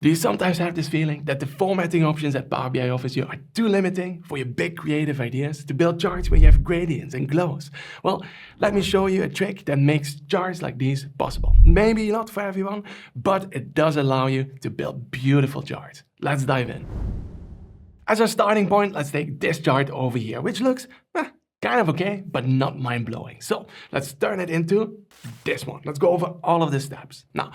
Do you sometimes have this feeling that the formatting options that Power BI offers you are too limiting for your big creative ideas to build charts where you have gradients and glows? Well, let me show you a trick that makes charts like these possible. Maybe not for everyone, but it does allow you to build beautiful charts. Let's dive in. As our starting point, let's take this chart over here, which looks kind of okay, but not mind-blowing. So let's turn it into this one. Let's go over all of the steps. Now,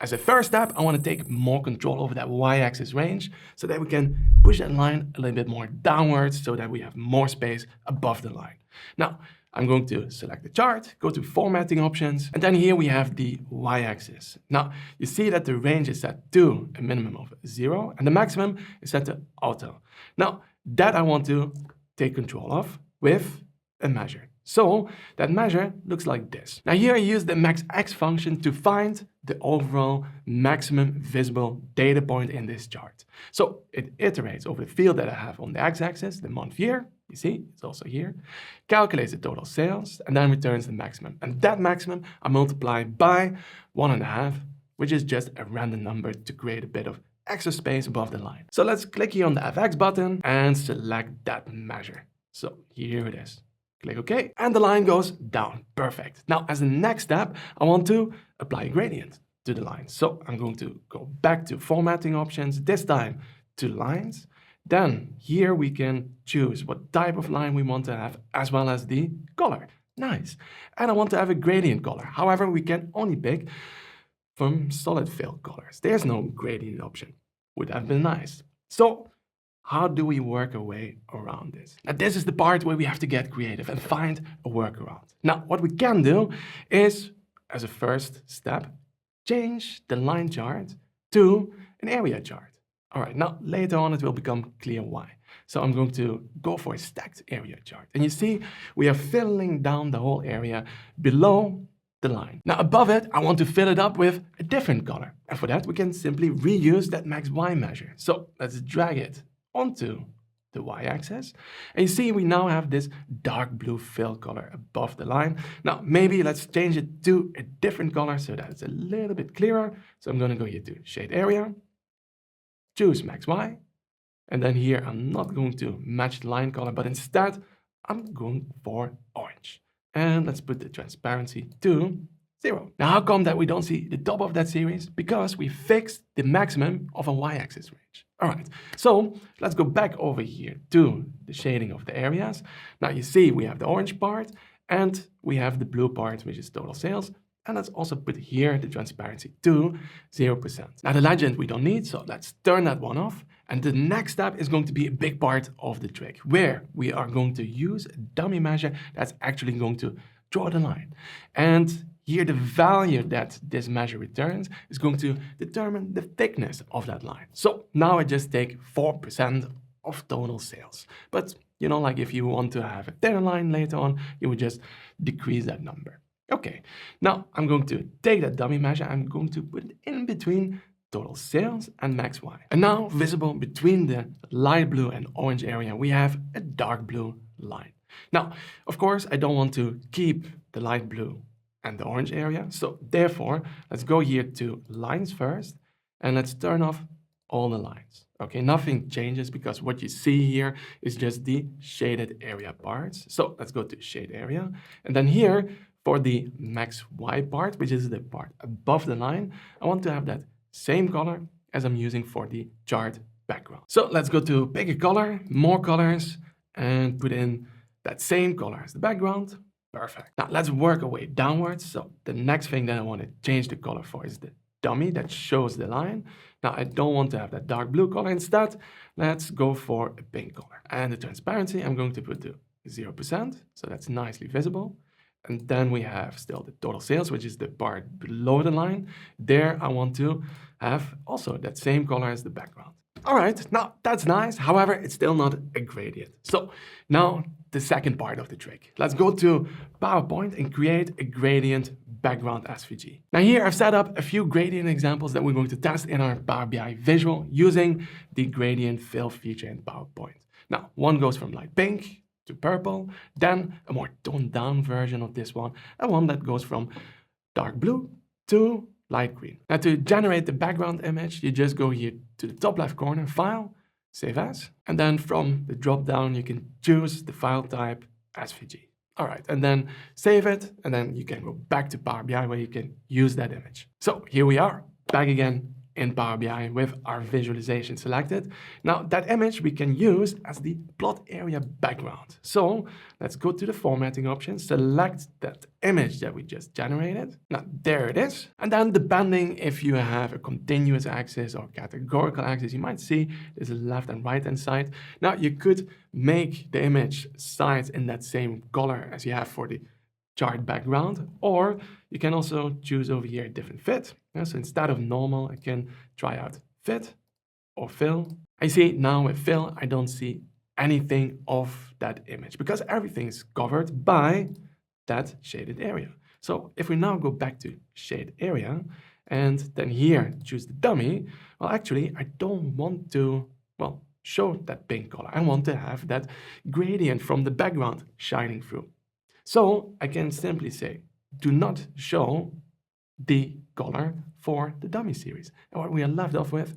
as a first step, I want to take more control over that y-axis range so that we can push that line a little bit more downwards so that we have more space above the line. Now, I'm going to select the chart, go to formatting options, and then here we have the y-axis. Now, you see that the range is set to a minimum of 0 and the maximum is set to auto. Now, that I want to take control of with a measure. So that measure looks like this. Now here I use the maxx function to find the overall maximum visible data point in this chart. So it iterates over the field that I have on the x-axis, the month year, you see, it's also here, calculates the total sales, and then returns the maximum. And that maximum I multiply by 1.5, which is just a random number to create a bit of extra space above the line. So let's click here on the FX button and select that measure. So here it is. Click OK, and the line goes down. Perfect. Now, as the next step, I want to apply a gradient to the line. So I'm going to go back to formatting options, this time to lines. Then here we can choose what type of line we want to have, as well as the color. Nice. And I want to have a gradient color. However, we can only pick from solid fill colors. There's no gradient option. Would have been nice. So how do we work our way around this? Now, this is the part where we have to get creative and find a workaround. Now, what we can do is, as a first step, change the line chart to an area chart. All right, now later on it will become clear why. So I'm going to go for a stacked area chart. And you see, we are filling down the whole area below the line. Now above it, I want to fill it up with a different color. And for that, we can simply reuse that max Y measure. So let's drag it onto the y-axis, and you see we now have this dark blue fill color above the line. Now maybe let's change it to a different color so that it's a little bit clearer. So I'm going to go here to shade area, choose max Y, and then here I'm not going to match the line color, but instead I'm going for orange. And let's put the transparency to 0. Now how come that we don't see the top of that series? Because we fixed the maximum of a y-axis range. All right, so let's go back over here to the shading of the areas. Now you see we have the orange part and we have the blue part, which is total sales. And let's also put here the transparency to 0%. Now the legend we don't need, so let's turn that one off. And the next step is going to be a big part of the trick, where we are going to use a dummy measure that's actually going to draw the line. And here the value that this measure returns is going to determine the thickness of that line. So now I just take 4% of total sales. But you know, like if you want to have a thinner line later on, you would just decrease that number. Okay, now I'm going to take that dummy measure, I'm going to put it in between total sales and max Y. And now visible between the light blue and orange area, we have a dark blue line. Now, of course, I don't want to keep the light blue and the orange area. So therefore, let's go here to lines first, and let's turn off all the lines. Okay, nothing changes because what you see here is just the shaded area parts. So let's go to shade area. And then here for the max Y part, which is the part above the line, I want to have that same color as I'm using for the chart background. So let's go to pick a color, more colors, and put in that same color as the background. Perfect. Now let's work our way downwards. So the next thing that I want to change the color for is the dummy that shows the line. Now I don't want to have that dark blue color. Instead, let's go for a pink color. And the transparency, I'm going to put to 0%. So that's nicely visible. And then we have still the total sales, which is the part below the line. There I want to have also that same color as the background. All right, now that's nice. However, it's still not a gradient. So now the second part of the trick. Let's go to PowerPoint and create a gradient background SVG. Now here I've set up a few gradient examples that we're going to test in our Power BI visual using the gradient fill feature in PowerPoint. Now one goes from light pink to purple, then a more toned down version of this one, and one that goes from dark blue to light green. Now to generate the background image, you just go here to the top left corner, File, Save As, and then from the drop down you can choose the file type SVG. All right, and then save it, and then you can go back to Power BI where you can use that image. So here we are, back again in Power BI with our visualization selected. Now that image we can use as the plot area background. So let's go to the formatting option, select that image that we just generated. Now there it is. And then depending if you have a continuous axis or categorical axis, you might see there's a left and right hand side. Now you could make the image sides in that same color as you have for the chart background, or you can also choose over here a different fit. So instead of normal, I can try out fit or fill. I see now with fill, I don't see anything of that image because everything is covered by that shaded area. So if we now go back to shade area and then here choose the dummy, well, actually, I don't want to, well, show that pink color. I want to have that gradient from the background shining through. So I can simply say, do not show the color for the dummy series. And what we are left off with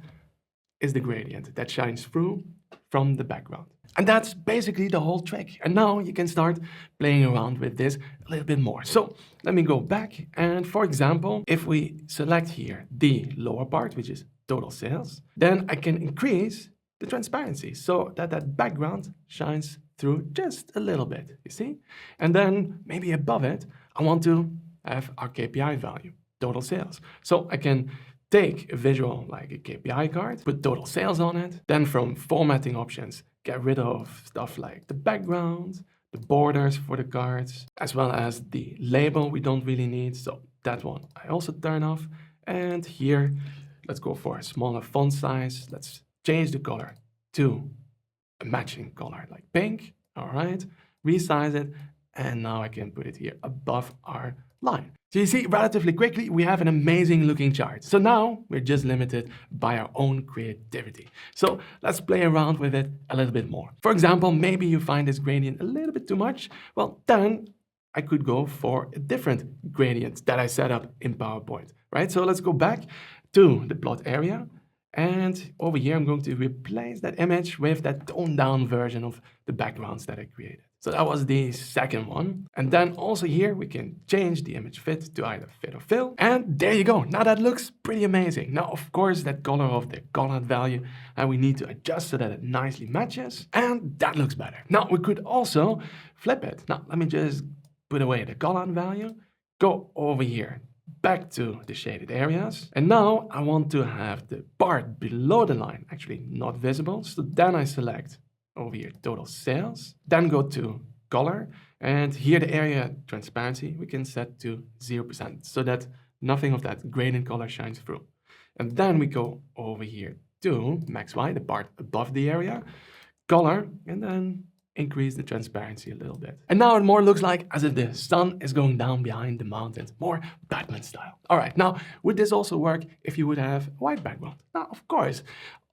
is the gradient that shines through from the background. And that's basically the whole trick. And now you can start playing around with this a little bit more. So let me go back. And for example, if we select here the lower part, which is total sales, then I can increase the transparency so that that background shines through just a little bit, you see? And then maybe above it, I want to have our KPI value, total sales. So I can take a visual like a KPI card, put total sales on it, then from formatting options, get rid of stuff like the background, the borders for the cards, as well as the label we don't really need. So that one I also turn off. And here, let's go for a smaller font size. Let's change the color to a matching color like pink. All right, resize it. And now I can put it here above our line. So you see, relatively quickly, we have an amazing looking chart. So now we're just limited by our own creativity. So let's play around with it a little bit more. For example, maybe you find this gradient a little bit too much. Well, then I could go for a different gradient that I set up in PowerPoint, right? So let's go back to the plot area. And over here, I'm going to replace that image with that toned down version of the backgrounds that I created. So that was the second one. And then also here, we can change the image fit to either fit or fill. And there you go. Now that looks pretty amazing. Now, of course, that color of the colored value, and we need to adjust so that it nicely matches. And that looks better. Now we could also flip it. Now, let me just put away the colored value, go over here, back to the shaded areas. And now I want to have the part below the line actually not visible. So then I select over here total sales, then go to color, and here the area transparency we can set to 0% so that nothing of that gradient color shines through. And then we go over here to max Y, the part above the area, color, and then increase the transparency a little bit. And now it more looks like as if the sun is going down behind the mountains, more Batman style. All right, now would this also work if you would have a white background? Now, of course,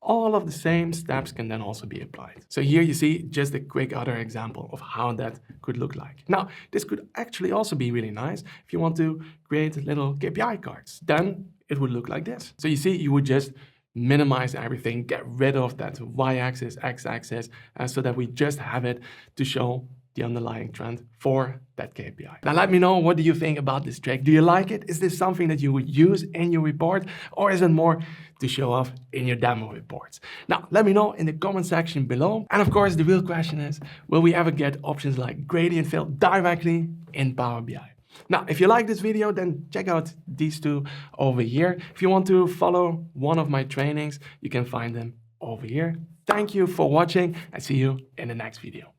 all of the same steps can then also be applied. So here you see just a quick other example of how that could look like. Now, this could actually also be really nice if you want to create little KPI cards. Then it would look like this. So you see, you would just minimize everything, get rid of that y-axis, x-axis, so that we just have it to show the underlying trend for that KPI. Now let me know, what do you think about this trick? Do you like it? Is this something that you would use in your report, or is it more to show off in your demo reports? Now let me know in the comment section below. And of course the real question is, will we ever get options like gradient fill directly in Power BI? Now, if you like this video, then check out these two over here. If you want to follow one of my trainings, you can find them over here. Thank you for watching, and see you in the next video.